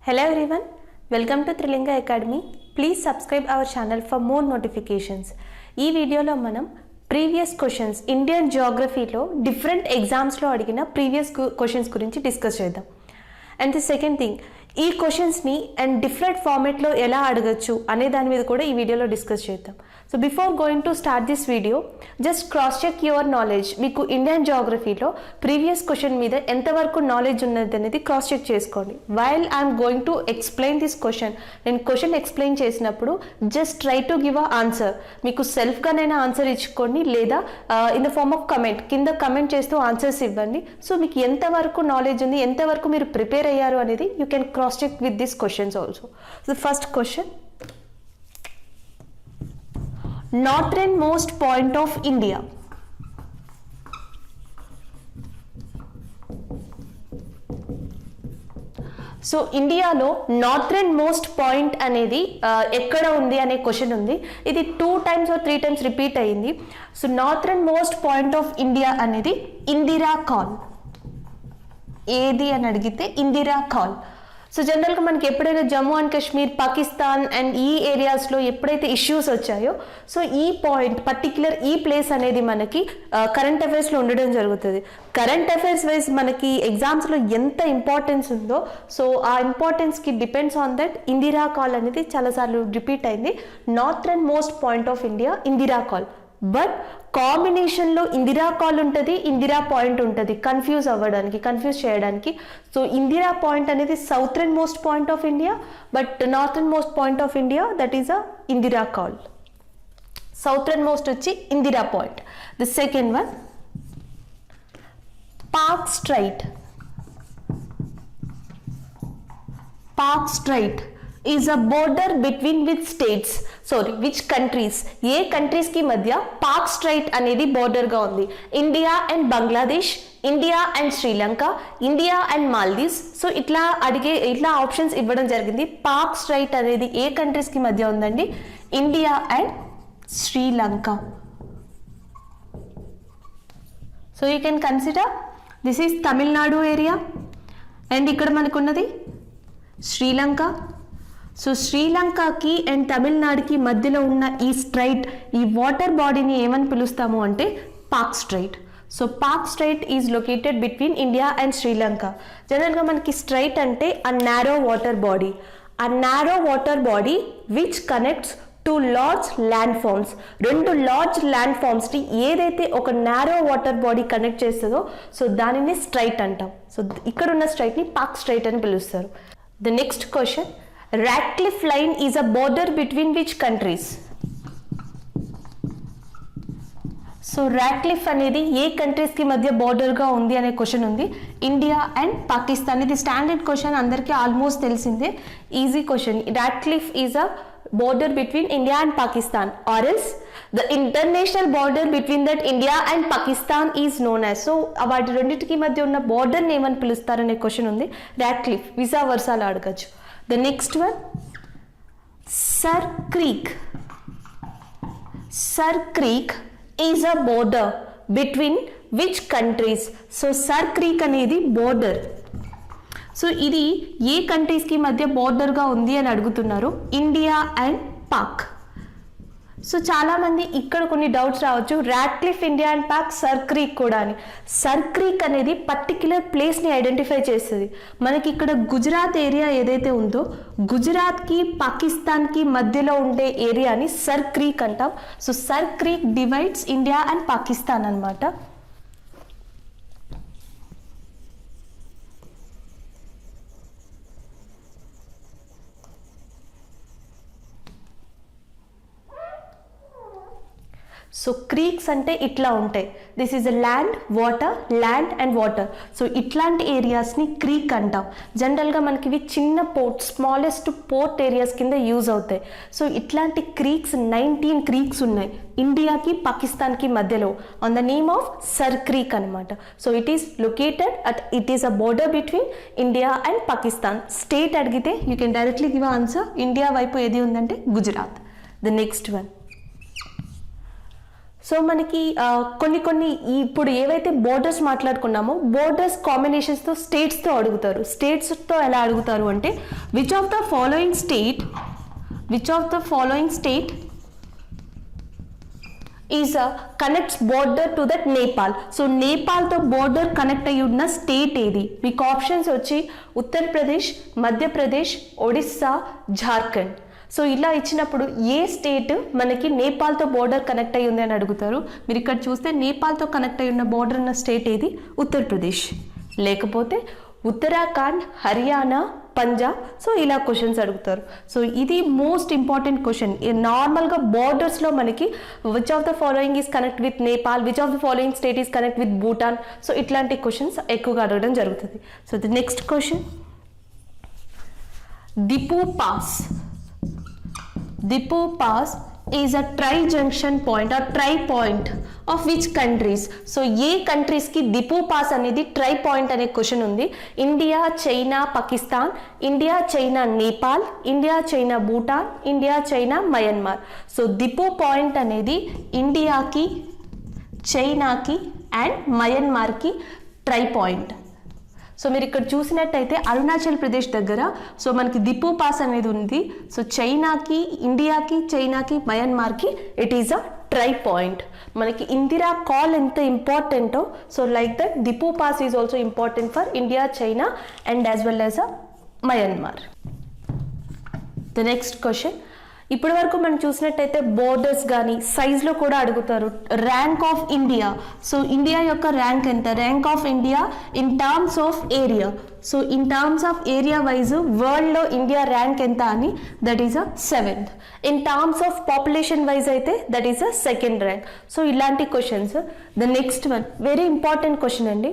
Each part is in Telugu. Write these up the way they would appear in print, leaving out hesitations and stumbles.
Hello everyone, welcome to Trilinga Academy. Please subscribe our channel for more notifications. ఈ వీడియోలో మనం ప్రీవియస్ క్వశ్చన్స్ ఇండియన్ జియోగ్రఫీలో డిఫరెంట్ ఎగ్జామ్స్లో అడిగిన ప్రీవియస్ క్వశ్చన్స్ గురించి డిస్కస్ చేద్దాం. అండ్ ది సెకండ్ థింగ్, ఈ క్వశ్చన్స్ని అండ్ డిఫరెంట్ ఫార్మేట్లో ఎలా అడగచ్చు అనే దాని మీద కూడా ఈ వీడియోలో డిస్కస్ చేద్దాం. So before going to start this video, just cross check your knowledge. మీకు ఇండియన్ జియోగ్రఫీలో ప్రీవియస్ క్వశ్చన్ మీద ఎంతవరకు నాలెడ్జ్ ఉన్నది అనేది క్రాస్ చెక్ చేసుకోండి. While I'm going to explain this question, నేను క్వశ్చన్ ఎక్స్ప్లెయిన్ చేసినప్పుడు just try to give a answer. మీకు సెల్ఫ్గానైనా ఆన్సర్ ఇచ్చుకోండి, లేదా in the form of comment కింద కమెంట్ చేస్తూ ఆన్సర్స్ ఇవ్వండి. సో మీకు ఎంతవరకు నాలెడ్జ్ ఉంది, ఎంతవరకు మీరు ప్రిపేర్ అయ్యారు అనేది you can cross check with these questions also. So the first question, northernmost point of India. So ఇండియాలో నార్థరన్ మోస్ట్ పాయింట్ అనేది ఎక్కడ ఉంది అనే క్వశ్చన్ ఉంది. ఇది 2 times or 3 times రిపీట్ అయ్యింది. So northern most point of India అనేది ఇందిరా కాల్. ఏది అని అడిగితే ఇందిరా కాల్. సో జనరల్గా మనకి ఎప్పుడైనా జమ్మూ అండ్ కాశ్మీర్, పాకిస్తాన్ అండ్ ఈ ఏరియాస్లో ఎప్పుడైతే ఇష్యూస్ వచ్చాయో, సో ఈ పాయింట్ పర్టిక్యులర్ ఈ ప్లేస్ అనేది మనకి కరెంట్ అఫైర్స్లో ఉండడం జరుగుతుంది. కరెంట్ అఫైర్స్ వైజ్ మనకి ఎగ్జామ్స్లో ఎంత ఇంపార్టెన్స్ ఉందో, సో ఆ ఇంపార్టెన్స్కి depends on that Indira col అనేది చాలాసార్లు రిపీట్ అయింది. Northern most point of India Indira col. But కాంబినేషన్లో ఇందిరా కాల్ ఉంటుంది, ఇందిరా పాయింట్ ఉంటుంది, కన్ఫ్యూజ్ చేయడానికి. సో ఇందిరా పాయింట్ అనేది southern most point of India, but northern most point of India that is a Indira col. Southern most వచ్చి Indira point. The second one, Palk Strait. Palk Strait is a border between which countries? A countries కి మధ్య పాక్ స్ట్రైట్ అనేది బోర్డర్ గా ఉంది? India and Bangladesh, India and Sri Lanka, India and Maldives. So ఇట్లా ఆప్షన్స్ ఇవ్వడం జరిగింది. పాక్ స్ట్రైట్ అనేది ఏ కంట్రీస్ కి మధ్య ఉందండి? India and Sri Lanka. So you can consider this is Tamil Nadu area and ఇక్కడ మనకున్నది శ్రీలంక. సో శ్రీలంకకి అండ్ తమిళనాడుకి మధ్యలో ఉన్న ఈ స్ట్రైట్, ఈ వాటర్ బాడీని ఏమని పిలుస్తాము అంటే Palk Strait. So Palk Strait is located between India and Sri Lanka. జనరల్గా మనకి స్ట్రైట్ అంటే a narrow water body, a narrow water body which connects two large land forms. 2 large land ఫార్మ్స్ని ఏదైతే ఒక నారో వాటర్ బాడీ కనెక్ట్ చేస్తుందో, సో దానిని స్ట్రైట్ అంటాం. సో ఇక్కడ ఉన్న స్ట్రైట్ని పాక్ స్ట్రైట్ అని పిలుస్తారు. The next question, Ratcliffe line is a border between which countries? So Radcliffe అనేది ఏ కంట్రీస్ కి మధ్య బోర్డర్ గా ఉంది అనే క్వశ్చన్ ఉంది. India and Pakistan. ఇది స్టాండర్డ్ క్వశ్చన్, అందరికీ ఆల్మోస్ట్ తెలిసిందే, easy question. Radcliffe is a border between India and Pakistan, or else the international border between that India and Pakistan is known as. So వాటి రెండింటికి మధ్య ఉన్న బోర్డర్ ఏమని పిలుస్తారనే క్వశ్చన్ ఉంది. రాట్క్లిఫ్ విసా వర్సాలో అడగచ్చు. The next one, Sir Creek. Sir Creek is a border between which countries? So Sir Creek అనేది బోర్డర్. సో ఇది ఏ కంట్రీస్కి మధ్య బోర్డర్గా ఉంది అని అడుగుతున్నారు? India and Pak. సో చాలామంది ఇక్కడ కొన్ని డౌట్స్ రావచ్చు, Radcliffe India and Pak, Sir Creek కూడా అని. సర్ క్రీక్ అనేది పర్టిక్యులర్ ప్లేస్ని ఐడెంటిఫై చేస్తుంది. మనకి ఇక్కడ గుజరాత్ ఏరియా ఏదైతే ఉందో, గుజరాత్కి పాకిస్తాన్కి మధ్యలో ఉండే ఏరియాని సర్ క్రీక్ అంటాం. So Sir Creek divides India and Pakistan అన్నమాట. సో క్రీక్స్ అంటే ఇట్లా ఉంటాయి. This is land, water, land and water. So ఇట్లాంటి ఏరియాస్ని క్రీక్ అంటాం. జనరల్గా మనకి ఇవి చిన్న పోర్ట్, స్మాలెస్ట్ పోర్ట్ ఏరియాస్ కింద యూజ్ అవుతాయి. సో ఇట్లాంటి క్రీక్స్ 19 క్రీక్స్ ఉన్నాయి ఇండియాకి పాకిస్తాన్కి మధ్యలో, on the name of Sir Creek అనమాట. So it is a border between India and Pakistan. State అడిగితే you can directly give answer. India వైపు ఏది ఉందంటే Gujarat. The next one, so మనకి కొన్ని ఇప్పుడు ఏవైతే బోర్డర్స్ మాట్లాడుకున్నామో బోర్డర్స్ కాంబినేషన్స్తో స్టేట్స్తో అడుగుతారు. స్టేట్స్తో ఎలా అడుగుతారు అంటే which of the following state is connects border to that Nepal. So నేపాల్తో బోర్డర్ కనెక్ట్ అయ్యి ఉన్న స్టేట్ ఏది? మీకు ఆప్షన్స్ వచ్చి ఉత్తరప్రదేశ్, మధ్యప్రదేశ్, ఒడిస్సా, జార్ఖండ్. సో ఇలా ఇచ్చినప్పుడు ఏ స్టేట్ మనకి నేపాల్తో బోర్డర్ కనెక్ట్ అయ్యి ఉంది అని అడుగుతారు. మీరు ఇక్కడ చూస్తే నేపాల్తో కనెక్ట్ అయ్యి ఉన్న బోర్డర్ ఉన్న స్టేట్ ఏది? ఉత్తరప్రదేశ్, లేకపోతే ఉత్తరాఖండ్, హర్యానా, పంజాబ్. సో ఇలా క్వశ్చన్స్ అడుగుతారు. సో ఇది మోస్ట్ ఇంపార్టెంట్ క్వశ్చన్. నార్మల్గా బోర్డర్స్లో మనకి which of the following is connect with Nepal, which of the following state is connect with Bhutan. So ఇట్లాంటి క్వశ్చన్స్ ఎక్కువగా అడగడం జరుగుతుంది. So the next question, Dipu Pass is a tri-junction point or tri-point of which countries? So ఏ కంట్రీస్కి దిపు పాస్ అనేది ట్రై పాయింట్ అనే క్వశ్చన్ ఉంది. India, China, Pakistan, India, China, Nepal, India, China, Bhutan, India, China, Myanmar. So Diphu point అనేది ఇండియాకి, చైనాకి అండ్ మయన్మార్కి ట్రై పాయింట్. సో మీరు ఇక్కడ చూసినట్టయితే అరుణాచల్ ప్రదేశ్ దగ్గర సో మనకి దిపు పాస్ అనేది ఉంది. సో చైనాకి, ఇండియాకి, చైనాకి, మయన్మార్కి it is a tri point. మనకి ఇందిరా కాల్ ఎంత ఇంపార్టెంటో so like that Diphu pass is also important for India, China and as well as a Myanmar. The next question, ఇప్పటి వరకు మనం చూసినట్టయితే బోర్డర్స్ కానీ సైజ్లో కూడా అడుగుతారు. Rank of India, so India యొక్క ర్యాంక్ ఎంత? Rank of India in terms of area. So in terms of area wise వరల్డ్లో ఇండియా ర్యాంక్ ఎంత అని, that is a 7th. In terms of population wise అయితే that is a 2nd rank. So ఇలాంటి questions. The next one very important question అండి,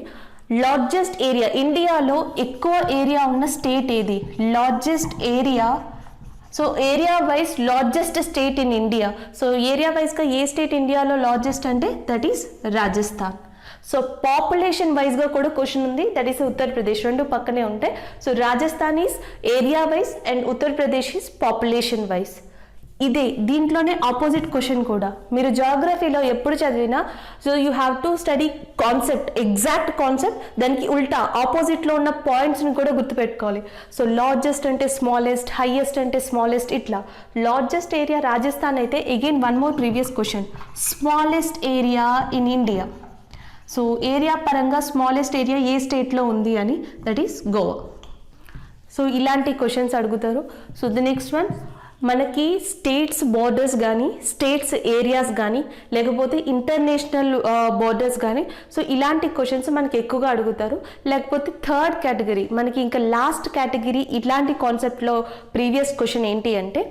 లార్జెస్ట్ ఏరియా. ఇండియాలో ఎక్కువ ఏరియా ఉన్న స్టేట్ ఏది? Largest area. So area wise largest state in India. So area వైజ్గా ఏ స్టేట్ ఇండియాలో లార్జెస్ట్ అంటే that is Rajasthan. So population వైజ్గా కూడా క్వశ్చన్ ఉంది, దట్ ఈస్ ఉత్తరప్రదేశ్. రెండు పక్కనే ఉంటాయి. So Rajasthan is area wise and Uttar Pradesh is population wise. ఇదే దీంట్లోనే ఆపోజిట్ క్వశ్చన్ కూడా మీరు జాగ్రఫీలో ఎప్పుడు చదివినా so you have to study concept, exact concept, దానికి ఉల్టా ఆపోజిట్లో ఉన్న పాయింట్స్ని కూడా గుర్తుపెట్టుకోవాలి. సో లార్జెస్ట్ అంటే స్మాలెస్ట్, హైయెస్ట్ అంటే స్మాలెస్ట్, ఇట్లా. లార్జెస్ట్ ఏరియా రాజస్థాన్ అయితే again one more previous question, smallest area in India. So area పరంగా స్మాలెస్ట్ ఏరియా ఏ స్టేట్లో ఉంది అని, దట్ ఈస్ గోవా. సో ఇలాంటి క్వశ్చన్స్ అడుగుతారు. సో ది నెక్స్ట్ వన్, మనకి స్టేట్స్ బోర్డర్స్ కానీ, స్టేట్స్ ఏరియాస్ కానీ, లేకపోతే ఇంటర్నేషనల్ బోర్డర్స్ కానీ, సో ఇలాంటి క్వశ్చన్స్ మనకి ఎక్కువగా అడుగుతారు. లేకపోతే థర్డ్ కేటగిరీ, మనకి ఇంకా లాస్ట్ కేటగిరీ ఇట్లాంటి కాన్సెప్ట్లో ప్రీవియస్ క్వశ్చన్ ఏంటి అంటే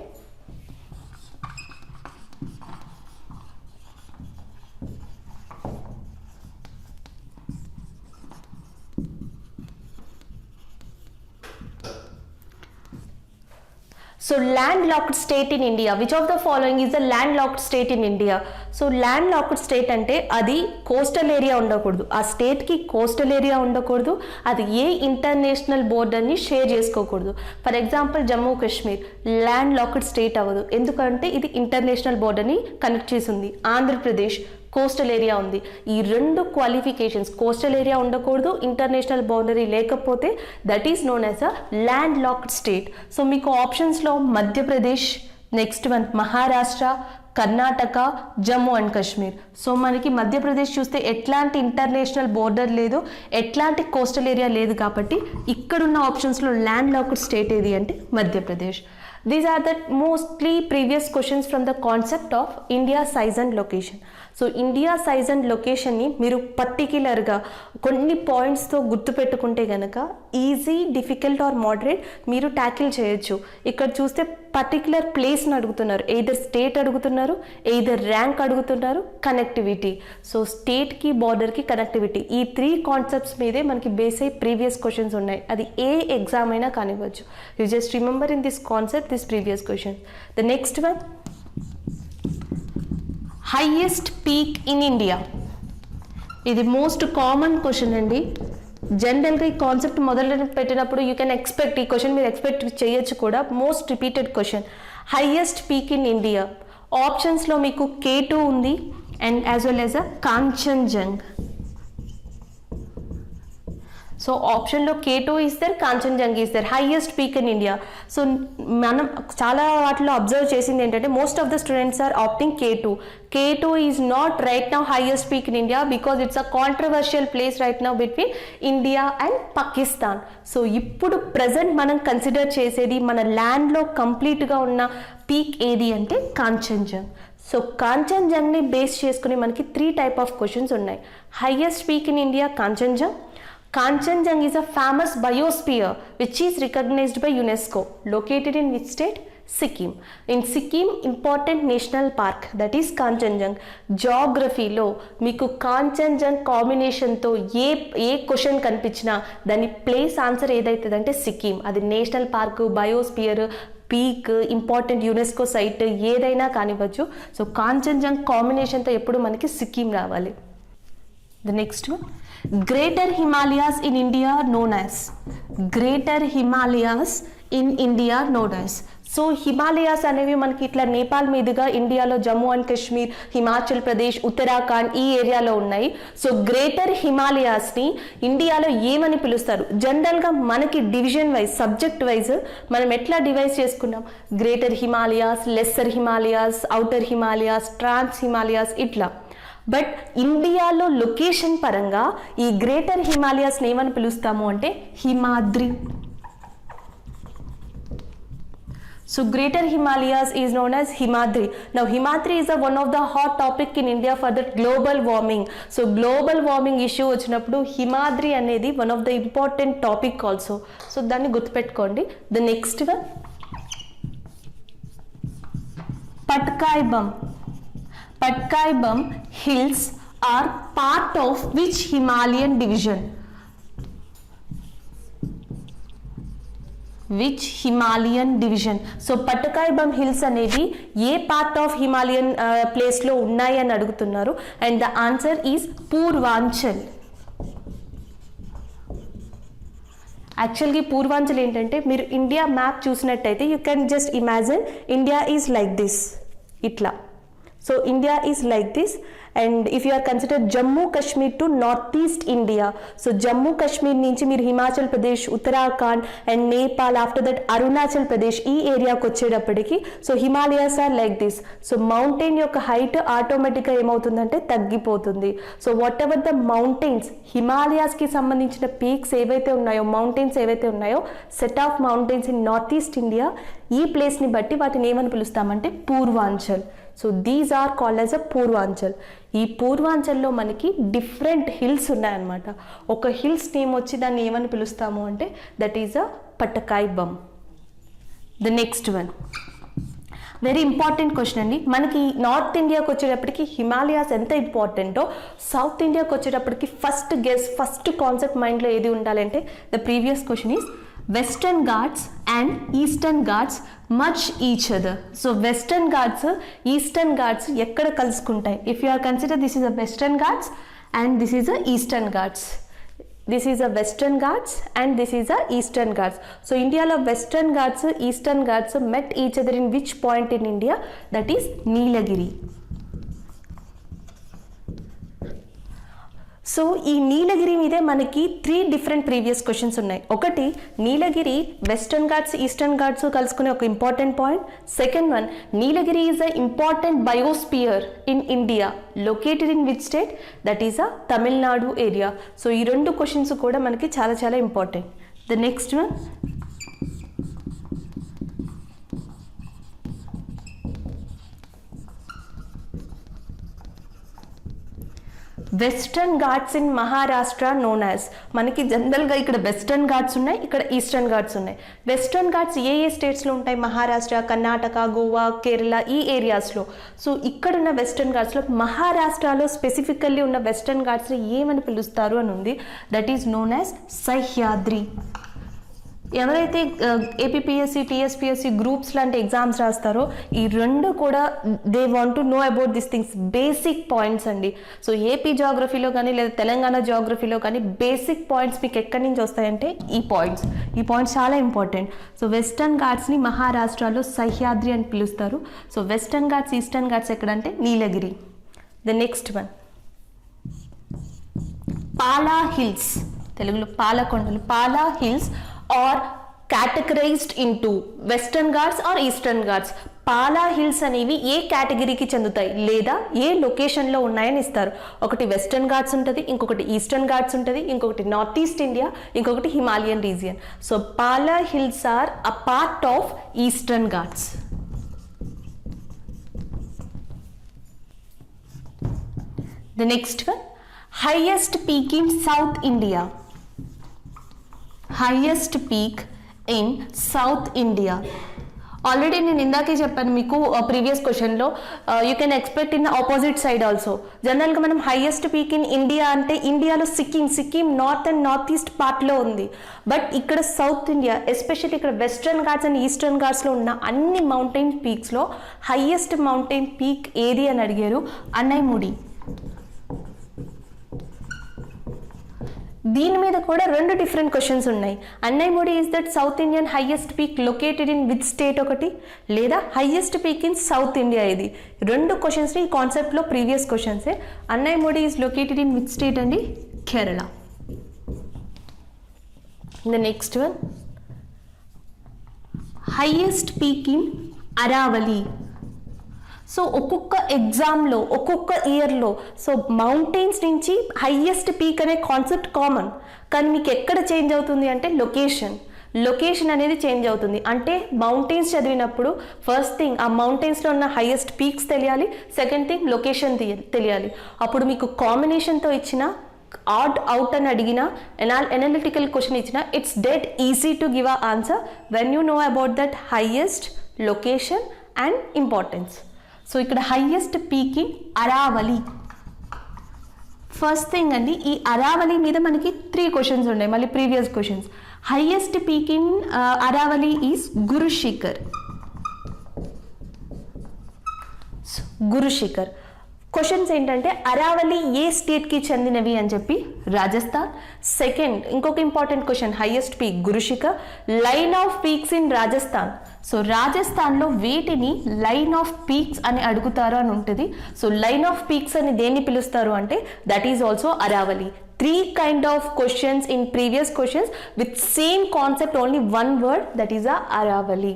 so landlocked state in India, which of the following is the landlocked state in India? So landlocked state అంటే అది కోస్టల్ ఏరియా ఉండకూడదు, ఆ స్టేట్కి కోస్టల్ ఏరియా ఉండకూడదు, అది ఏ ఇంటర్నేషనల్ బోర్డర్ని షేర్ చేసుకోకూడదు. For example Jammu Kashmir landlocked state అవ్వదు, ఎందుకంటే ఇది ఇంటర్నేషనల్ బోర్డర్ని కనెక్ట్ చేసి ఉంది. ఆంధ్రప్రదేశ్ కోస్టల్ ఏరియా ఉంది. ఈ రెండు క్వాలిఫికేషన్స్, కోస్టల్ ఏరియా ఉండకూడదు, ఇంటర్నేషనల్ బౌండరీ లేకపోతే that is known as a land locked state. So మీకు ఆప్షన్స్లో Madhya Pradesh, next one Maharashtra, Karnataka, Jammu and Kashmir. So మనకి మధ్యప్రదేశ్ చూస్తే ఎట్లాంటి ఇంటర్నేషనల్ బోర్డర్ లేదు, ఎట్లాంటి కోస్టల్ ఏరియా లేదు, కాబట్టి ఇక్కడున్న ఆప్షన్స్లో ల్యాండ్ లాక్డ్ స్టేట్ ఏది అంటే Madhya Pradesh. These are the mostly previous questions from the concept of India size and location. So India size and లొకేషన్ని మీరు పర్టిక్యులర్గా కొన్ని పాయింట్స్తో గుర్తుపెట్టుకుంటే కనుక ఈజీ, డిఫికల్ట్ ఆర్ మోడరేట్ మీరు ట్యాకిల్ చేయొచ్చు. ఇక్కడ చూస్తే పర్టిక్యులర్ ప్లేస్ని అడుగుతున్నారు, ఎయిదర్ స్టేట్ అడుగుతున్నారు, ఎయిదర్ ర్యాంక్ అడుగుతున్నారు, కనెక్టివిటీ. సో స్టేట్కి బార్డర్కి కనెక్టివిటీ, ఈ 3 కాన్సెప్ట్స్ మీదే మనకి బేస్ అయ్యి ప్రీవియస్ క్వశ్చన్స్ ఉన్నాయి. అది ఏ ఎగ్జామ్ అయినా కానివ్వచ్చు. You just remember in this concept this previous question. The next one, highest peak in India. ఇది మోస్ట్ కామన్ క్వశ్చన్ అండి. జనరల్గా ఈ కాన్సెప్ట్ మొదలు పెట్టినప్పుడు యూ కెన్ ఎక్స్పెక్ట్, ఈ క్వశ్చన్ మీరు ఎక్స్పెక్ట్ చేయొచ్చు కూడా. Most repeated question, highest peak in India. ఆప్షన్స్లో మీకు K2 ఉంది, and as well as a Kanchenjunga. So ఆప్షన్లో K2 is there, Kanchenjunga is there, highest peak in India. So మనం చాలా వాటిలో అబ్జర్వ్ చేసింది ఏంటంటే most of the students are opting K2 is not right now highest peak in India because it's a controversial place right now between India and Pakistan. So ఇప్పుడు ప్రజెంట్ మనం కన్సిడర్ చేసేది మన ల్యాండ్లో కంప్లీట్గా ఉన్న పీక్ ఏది అంటే కాంచన్జంగా. సో కాంచన్జంగాని బేస్ చేసుకుని మనకి 3 టైప్ ఆఫ్ క్వశ్చన్స్ ఉన్నాయి. Highest peak in India Kanchenjunga. Kanchenjunga is a famous biosphere which is recognized by UNESCO. Located in which state? Sikkim. In Sikkim, important national park that is Kanchenjunga. Geography లో మీకు కాంచన్జంగా కాంబినేషన్తో ఏ క్వశ్చన్ కనిపించినా దాని ప్లేస్ ఆన్సర్ ఏదైతుందంటే సిక్కిం. అది national park, biosphere, peak, important UNESCO site ఏదైనా కానివ్వచ్చు. సో కాంచన్జంగా కాంబినేషన్తో ఎప్పుడు మనకి సిక్కిం రావాలి. The next one, Greater Himalayas in India known as. Greater Himalayas in India known as. So Himalayas అనేవి మనకి ఇట్లా నేపాల్ మీదుగా ఇండియాలో జమ్మూ అండ్ కాశ్మీర్, హిమాచల్ ప్రదేశ్, ఉత్తరాఖండ్ ఈ ఏరియాలో ఉన్నాయి. సో గ్రేటర్ హిమాలయాస్ని ఇండియాలో ఏమని పిలుస్తారు? జనరల్గా మనకి డివిజన్ వైజ్, సబ్జెక్ట్ వైజ్ మనం ఎట్లా డివైజ్ చేసుకున్నాం? Greater Himalayas, lesser Himalayas, outer Himalayas, trans Himalayas ఇట్లా. బట్ ఇండియాలో లొకేషన్ పరంగా ఈ గ్రేటర్ హిమాలయాస్ని ఏమని పిలుస్తాము అంటే Himadri. So greater Himalayas is known as Himadri. Now Himadri is one of the hot topic in India for the global warming. So global warming issue వచ్చినప్పుడు హిమాద్రి అనేది one of the important topic also. So దాన్ని గుర్తుపెట్టుకోండి. The next one, Patkai Bum. Patkai Bum hills are part of which Himalayan division? Which Himalayan division? So Patkai Bum hills అనేవి ఏ పార్ట్ ఆఫ్ హిమాలయన్ ప్లేస్లో ఉన్నాయి అని అడుగుతున్నారు. And the answer is Purvanchal. యాక్చువల్గా పూర్వాంచల్ ఏంటంటే మీరు ఇండియా మ్యాప్ చూసినట్టయితే you can just imagine India is like this, ఇట్లా. So India is like this, and if you are considered Jammu Kashmir to northeast India, so Jammu Kashmir నుంచి మీరు Himachal Pradesh, Uttarakhand and Nepal, after that Arunachal Pradesh ఈ ఏరియాకి వచ్చేటప్పటికి so Himalayas are like this. So mountain యొక్క హైట్ ఆటోమేటిక్గా ఏమవుతుందంటే తగ్గిపోతుంది. So whatever the mountains, హిమాలయాస్కి సంబంధించిన పీక్స్ ఏవైతే ఉన్నాయో, మౌంటైన్స్ ఏవైతే ఉన్నాయో, set of mountains in north east India, ఈ ప్లేస్ని బట్టి వాటిని ఏమని పిలుస్తామంటే Purvanchal. So these are called as a Purvanchal. ఈ పూర్వాంచల్లో మనకి డిఫరెంట్ హిల్స్ ఉన్నాయన్నమాట. ఒక హిల్స్ నేమ్ వచ్చి దాన్ని ఏమని పిలుస్తాము అంటే that is a Patkai Bum. The next one, very important question అండి. మనకి నార్త్ ఇండియాకి వచ్చేటప్పటికి హిమాలయాస్ ఎంత ఇంపార్టెంటో సౌత్ ఇండియాకి వచ్చేటప్పటికి ఫస్ట్ కాన్సెప్ట్ మైండ్లో ఏది ఉండాలంటే the previous question is Western Ghats and Eastern Ghats merge each other. So Western Ghats, Eastern Ghats ఎక్కడ కలుసుకుంటాయి? If you are consider this is a Western Ghats and this is a Eastern Ghats. This is a Western Ghats and this is a Eastern Ghats. So ఇండియాలో Western Ghats, Eastern Ghats met each other in which point in India? That is Nilagiri. So ఈ నీలగిరి మీదే మనకి 3 డిఫరెంట్ ప్రీవియస్ క్వశ్చన్స్ ఉన్నాయి. ఒకటి, నీలగిరి వెస్టర్న్ ఘాట్స్, ఈస్టర్న్ ఘాట్స్ కలుసుకునే ఒక important point. Second one, Nilgiri is a important biosphere in India, located in which state? That is a Tamil Nadu area. So ఈ 2 క్వశ్చన్స్ కూడా మనకి చాలా చాలా important. The next one, western Ghats in Maharashtra known as. మనకి జనరల్గా ఇక్కడ వెస్టర్న్ ఘాట్స్ ఉన్నాయి, ఇక్కడ ఈస్టర్న్ ఘాట్స్ ఉన్నాయి. వెస్టర్న్ ఘాట్స్ ఏ స్టేట్స్లో ఉంటాయి? మహారాష్ట్ర, కర్ణాటక, గోవా, కేరళ ఈ ఏరియాస్లో. సో ఇక్కడున్న వెస్టర్న్ ఘాట్స్లో మహారాష్ట్రలో స్పెసిఫికల్లీ ఉన్న వెస్టర్న్ ఘాట్స్ని ఏమని పిలుస్తారు అని ఉంది. That is known as Sahyadri. ఎవరైతే ఏపీపీఎస్సీ, టీఎస్పీఎస్సీ గ్రూప్స్ లాంటి ఎగ్జామ్స్ రాస్తారో ఈ 2 కూడా they want to know about this things, basic points అండి. సో ఏపీ జాగ్రఫీలో కానీ లేదా తెలంగాణ జాగ్రఫీలో కానీ బేసిక్ పాయింట్స్ మీకు ఎక్కడి నుంచి వస్తాయంటే ఈ పాయింట్స్ చాలా ఇంపార్టెంట్. సో వెస్టర్న్ ఘాట్స్ని మహారాష్ట్రలో సహ్యాద్రి అని పిలుస్తారు. So western Ghats, eastern Ghats ఎక్కడంటే Nilgiri. The next one Pala hills, తెలుగులో పాలకొండలు. Pala hills are categorized into western Ghats or eastern Ghats. Pala hills అనేవి ఏ కేటగిరీకి చెందుతాయి లేదా ఏ లొకేషన్లో ఉన్నాయని ఇస్తారు. ఒకటి వెస్టర్న్ ఘాట్స్ ఉంటుంది, ఇంకొకటి ఈస్టర్న్ ఘాట్స్ ఉంటుంది, ఇంకొకటి నార్త్ ఈస్ట్ ఇండియా, ఇంకొకటి Himalayan region. So Pala hills are a part of Eastern Ghats. The next one, highest peak in South India. Highest peak in South India. Already నేను ఇందాకే చెప్పాను మీకు ప్రీవియస్ క్వశ్చన్లో, you can expect in opposite side also. జనరల్గా మనం హైయెస్ట్ పీక్ ఇన్ ఇండియా అంటే ఇండియాలో Sikkim north and north east పార్ట్లో ఉంది. బట్ ఇక్కడ సౌత్ ఇండియా, ఎస్పెషల్లీ ఇక్కడ వెస్టర్న్ ఘాట్స్ అండ్ ఈస్టర్న్ ఘాట్స్లో ఉన్న అన్ని మౌంటైన్ పీక్స్లో హైయెస్ట్ మౌంటైన్ పీక్ ఏది అని అడిగారు. అన్నైముడి. దీని మీద కూడా రెండు డిఫరెంట్ క్వశ్చన్స్ ఉన్నాయి. Anaimudi is that south Indian highest peak located in which state ఒకటి, లేదా highest peak in south India ఇది. రెండు క్వశ్చన్స్ ఈ కాన్సెప్ట్లో ప్రీవియస్ క్వశ్చన్సే. Anaimudi is located in which state అండి? Kerala. The next one, highest peak in Aravalli. So ఒక్కొక్క ఎగ్జామ్లో ఒక్కొక్క ఇయర్లో సో మౌంటైన్స్ నుంచి హైయెస్ట్ పీక్ అనే కాన్సెప్ట్ కామన్, కానీ మీకు ఎక్కడ చేంజ్ అవుతుంది అంటే లొకేషన్ అనేది చేంజ్ అవుతుంది. అంటే మౌంటైన్స్ చదివినప్పుడు ఫస్ట్ థింగ్ ఆ మౌంటైన్స్లో ఉన్న హైయెస్ట్ పీక్స్ తెలియాలి, సెకండ్ థింగ్ లొకేషన్ తెలియాలి. అప్పుడు మీకు కాంబినేషన్తో ఇచ్చిన ఆడ్ అవుట్ అని అడిగిన ఎనాలిటికల్ క్వశ్చన్ ఇచ్చిన it's dead easy to give a answer when you know about that highest, location and importance. So ఇక్కడ highest peak in Aravalli. First thing అండి, ఈ అరావలి మీద మనకి 3 క్వశ్చన్స్ ఉన్నాయి, మళ్ళీ previous questions. Highest peak in Aravalli is Gurushikhar. Gurushikhar questions ఏంటంటే అరావలి ఏ స్టేట్కి చెందినవి అని చెప్పి రాజస్థాన్. సెకండ్ ఇంకొక important question, highest peak Gurushikhar, line of peaks in Rajasthan. So రాజస్థాన్లో వీటిని లైన్ ఆఫ్ పీక్స్ అని అడుగుతారు అని ఉంటుంది. సో లైన్ ఆఫ్ పీక్స్ అని దేన్ని పిలుస్తారు అంటే that is also Aravalli. 3 kind of questions in previous questions with same concept, only one word, that is a Aravali.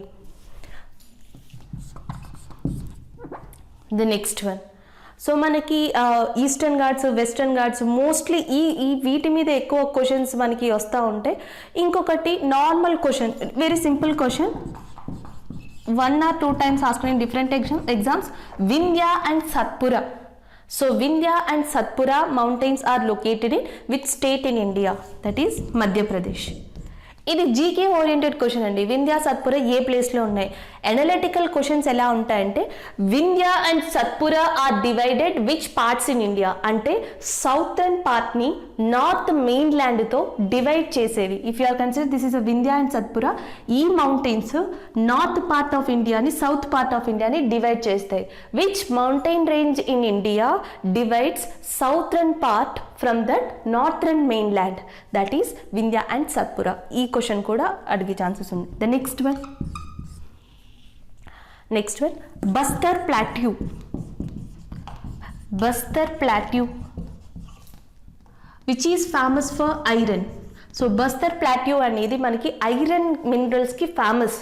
The next one. So మనకి eastern Ghats, western Ghats mostly ఈ వీటి మీద ఎక్కువ క్వశ్చన్స్ మనకి వస్తూ ఉంటాయి. ఇంకొకటి normal question, very simple question, 1 or 2 times asked in different exams, Vindhya and Satpura. So Vindhya and Satpura mountains are located in which state in India? That is Madhya Pradesh. ఇది జీకే ఓరియంటెడ్ క్వశ్చన్ అండి. వింధ్యా సత్పుర ఏ ప్లేస్లో ఉన్నాయి. అనలిటికల్ క్వశ్చన్స్ ఎలా ఉంటాయంటే Vindhya and Satpura are divided which parts in India అంటే సౌతర్న్ పార్ట్ని నార్త్ మెయిన్ ల్యాండ్తో డివైడ్ చేసేవి. If you are consider this is a Vindhya and Satpura, ఈ మౌంటైన్స్ నార్త్ పార్ట్ ఆఫ్ ఇండియాని సౌత్ పార్ట్ ఆఫ్ ఇండియాని డివైడ్ చేస్తాయి. Which mountain range in India divides southern part from that northern mainland, that is Vindhya and Satpura. ఈ క్వశ్చన్ కూడా అడిగే ఛాన్సెస్ ఉంది. The next one Bastar plateau. Bastar plateau which is famous for iron. So Bastar plateau అనేది మనకి ఐరన్ మినరల్స్కి famous.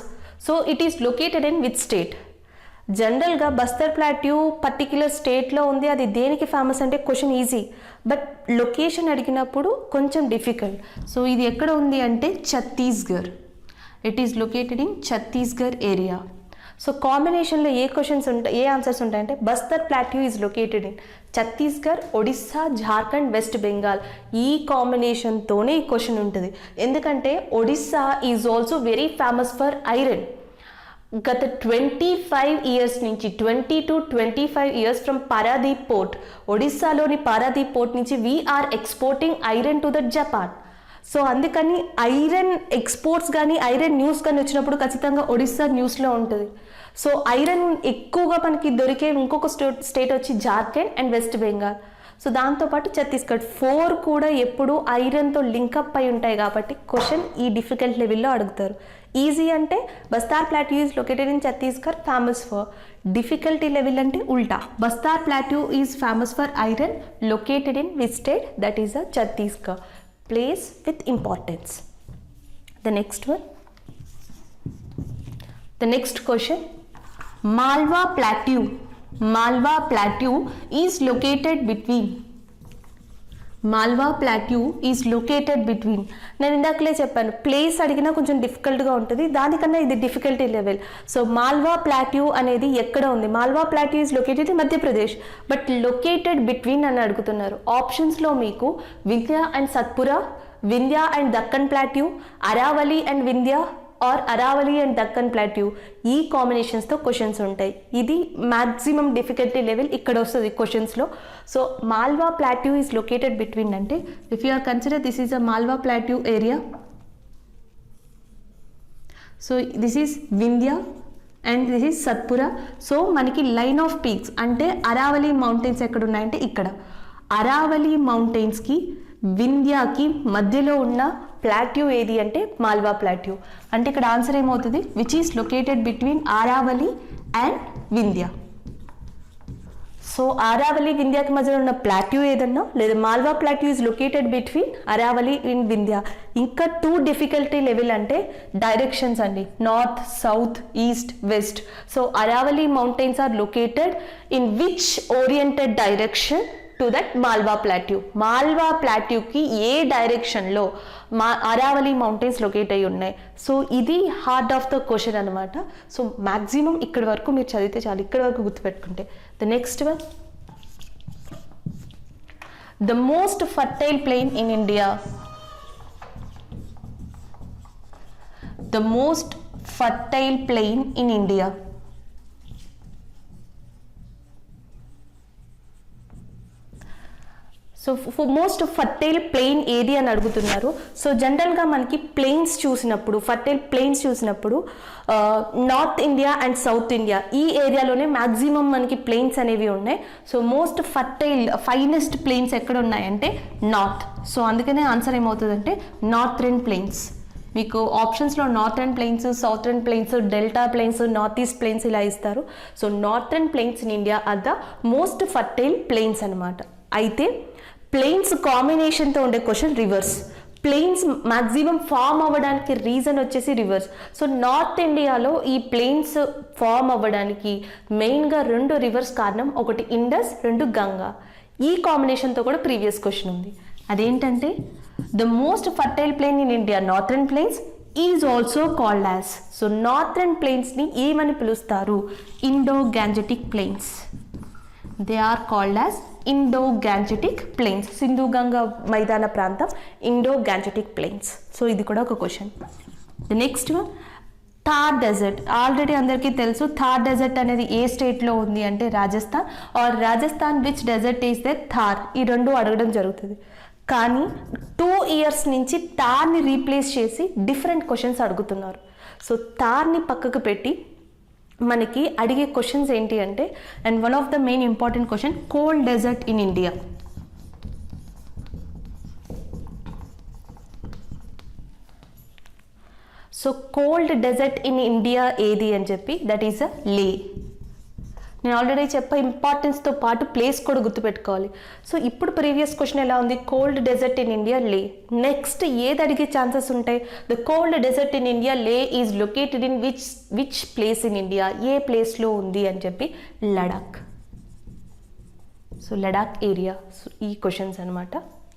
So it is located in which state? జనరల్గా బస్తర్ ప్లాట్యూ పర్టిక్యులర్ స్టేట్లో ఉంది, అది దేనికి ఫేమస్ అంటే క్వశ్చన్ ఈజీ, బట్ లొకేషన్ అడిగినప్పుడు కొంచెం డిఫికల్ట్. సో ఇది ఎక్కడ ఉంది అంటే Chhattisgarh. It is located in Chhattisgarh area. So కాంబినేషన్లో ఏ క్వశ్చన్స్ ఉంటాయి, ఏ ఆన్సర్స్ ఉంటాయంటే Bastar plateau is located in Chhattisgarh, Odisha, Jharkhand, west Bengal. ఈ కాంబినేషన్తోనే ఈ క్వశ్చన్ ఉంటుంది. ఎందుకంటే Odisha is also very famous for iron. గత 25 ఇయర్స్ నుంచి 20 to 25 years from Paradip port, ఒడిస్సాలోని పారాదీప్ పోర్ట్ నుంచి we're exporting iron to the Japan. So అందుకని ఐరన్ ఎక్స్పోర్ట్స్ కానీ ఐరన్ న్యూస్ కానీ వచ్చినప్పుడు ఖచ్చితంగా ఒడిస్సా న్యూస్లో ఉంటుంది. సో ఐరన్ ఎక్కువగా మనకి దొరికే ఇంకొక స్టేట్ వచ్చి Jharkhand and west Bengal. So దాంతోపాటు ఛత్తీస్గఢ్ 4 కూడా ఎప్పుడు ఐరన్తో లింకప్ అయి ఉంటాయి కాబట్టి క్వశ్చన్ ఈ డిఫికల్ట్ లెవెల్లో అడుగుతారు. ఈజీ అంటే Bastar plateau is located in Chhattisgarh, famous for. Difficulty level అంటే ఉల్టా, Bastar plateau is famous for iron, located in which state, that is a Chhattisgarh. Place with importance. The next one, the next question, Malwa Plateau is located between, నేను ఇందాకలే చెప్పాను ప్లేస్ అడిగినా కొంచెం డిఫికల్ట్గా ఉంటుంది, దానికన్నా ఇది difficulty level. So Malwa plateau అనేది ఎక్కడ ఉంది? Malwa plateau is located in Madhya Pradesh, but located between అని అడుగుతున్నారు. ఆప్షన్స్లో మీకు Vindhya and Satpura, Vindhya and Deccan plateau, Aravalli and Vindhya or Aravalli and Deccan plateau, ఈ కాంబినేషన్స్తో క్వశ్చన్స్ ఉంటాయి. ఇది మ్యాక్సిమం డిఫికల్టీ లెవెల్ ఇక్కడ వస్తుంది క్వశ్చన్స్లో. So Malwa plateau is located between అంటే if you are consider this is a Malwa plateau area, so this is Vindhya and this is Satpura. So మనకి లైన్ ఆఫ్ పీక్స్ అంటే అరావలి మౌంటైన్స్ ఎక్కడ ఉన్నాయంటే ఇక్కడ. అరావలి మౌంటైన్స్కి వింధ్యాకి మధ్యలో ఉన్న ప్లాట్యూ ఏది అంటే మాల్వా ప్లాట్యూ. అంటే ఇక్కడ ఆన్సర్ ఏమవుతుంది? Which is located between Aravalli and Vindhya. So Aravalli వింధ్యాకి మధ్యలో ఉన్న ప్లాట్యూ ఏదన్నా, లేదా Malwa plateau is located between Aravalli and Vindhya. ఇంకా 2 డిఫికల్టీ లెవెల్ అంటే డైరెక్షన్స్ అండి, north, south, east, west. So Aravalli mountains are located in which oriented direction to that Malwa plateau. Malwa ప్లాట్యూకి ఏ డైరెక్షన్లో అరావలి మౌంటైన్స్ లొకేట్ అయి ఉన్నాయి. సో ఇది హార్ట్ ఆఫ్ ద క్వశ్చన్ అనమాట. సో మ్యాక్సిమం ఇక్కడి వరకు మీరు చదివితే చాలు, ఇక్కడి వరకు గుర్తుపెట్టుకుంటే. The next one, the most fertile plain in India. The most fertile plain in India. So most fertile plain ఏది అని అడుగుతున్నారు. సో జనరల్గా మనకి ప్లెయిన్స్ చూసినప్పుడు, ఫర్టైల్ ప్లెయిన్స్ చూసినప్పుడు north India and south India ఈ ఏరియాలోనే మ్యాక్సిమం మనకి ప్లెయిన్స్ అనేవి ఉన్నాయి. So most fertile finest plains ఎక్కడ ఉన్నాయంటే నార్త్. సో అందుకనే ఆన్సర్ ఏమవుతుందంటే నార్థరన్ ప్లెయిన్స్. మీకు ఆప్షన్స్లో northern plains, southern plains, delta plains, north east plains ఇలా ఇస్తారు. So northern plains in India are the most fertile plains అనమాట. అయితే ప్లెయిన్స్ కాంబినేషన్తో ఉండే question rivers. Plains maximum form అవ్వడానికి రీజన్ వచ్చేసి రివర్స్. సో నార్త్ ఇండియాలో ఈ ప్లెయిన్స్ ఫామ్ అవ్వడానికి మెయిన్గా 2 రివర్స్ కారణం. ఒకటి ఇండస్, 2 గంగా. ఈ కాంబినేషన్తో కూడా ప్రీవియస్ క్వశ్చన్ ఉంది. అదేంటంటే the most fertile plain in India northern plains is also called as. So northern ప్లెయిన్స్ని ఏమని పిలుస్తారు? Indo Gangetic plains. They are called as Indo Gangetic plains. సింధు గంగా మైదాన ప్రాంతం ఇండో గ్యాంజెటిక్ ప్లెయిన్స్. సో ఇది కూడా ఒక question. The next one, Thar desert. Already అందరికీ తెలుసు థార్ డెజర్ట్ అనేది ఏ స్టేట్లో ఉంది అంటే Rajasthan. Or Rajasthan which desert is there? Thar. ఈ 2 అడగడం జరుగుతుంది. కానీ 2 years నుంచి థార్ని రీప్లేస్ చేసి డిఫరెంట్ క్వశ్చన్స్ అడుగుతున్నారు. సో థార్ని పక్కకు పెట్టి మనకి అడిగే క్వశ్చన్స్ ఏంటి అంటే, and one of the main important question, cold desert in India. So cold desert in India ఏది అని చెప్పి, దట్ ఈస్ అ లే. నేను ఆల్రెడీ చెప్పా ఇంపార్టెన్స్తో పాటు ప్లేస్ కూడా గుర్తుపెట్టుకోవాలి. సో ఇప్పుడు ప్రీవియస్ క్వశ్చన్ ఎలా ఉంది? Cold desert in India Leh. Next ఏది అడిగే ఛాన్సెస్ ఉంటాయి? The cold desert in India Leh is located in which place in India, ఏ ప్లేస్లో ఉంది అని చెప్పి, Ladakh. So Ladakh area. So ఈ క్వశ్చన్స్ అనమాట.